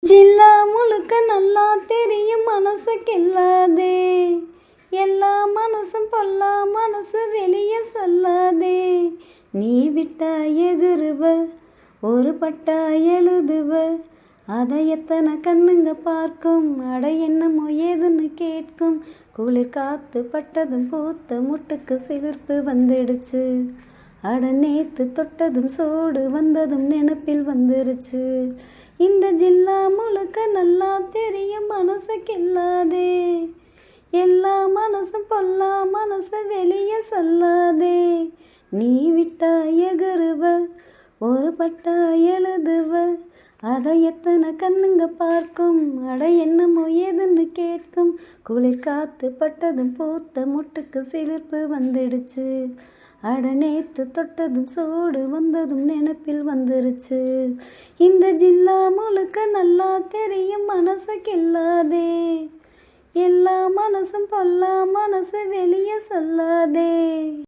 ஜில்லா முழுக்க நல்லா தெரியும் மனசுக்கில்லாதே, எல்லா மனசும் பொல்லா மனசு வெளியே சொல்லாதே. நீ விட்டா எகுருவ, ஒரு பட்டா எழுதுவ, அதை எத்தனை கண்ணுங்க பார்க்கும், அட என்னமோ ஏதுன்னு கேட்கும். குளிர் காத்து பட்டதும் பூத்த முட்டுக்கு சிலிர்ப்பு வந்துடுச்சு, அட நேத்து தொட்டதும் சோடு வந்ததும் நினப்பில் வந்துருச்சு. இந்த ஜில்லா முழுக்க நல்லா தெரியும் மனசுக்கில்லாதே, எல்லா மனசும் பொல்லா மனசு வெளியே சொல்லாதே. நீ விட்டா எகுருவ, ஒரு பட்டா எழுதுவ, அதை எத்தனை கண்ணுங்க பார்க்கும், அட என்னமோ ஏதுன்னு கேட்கும். குளிர் காத்து பட்டதும் பூத்த முட்டுக்கு சிலிர்ப்பு வந்துடுச்சு, அட நேத்து தொட்டதும் சோடு வந்ததும் நினப்பில் வந்துருச்சு. இந்த ஜில்லா முழுக்க நல்லா தெரியும் மனசுக்கில்லாதே, எல்லா மனசும் பொல்லா மனசு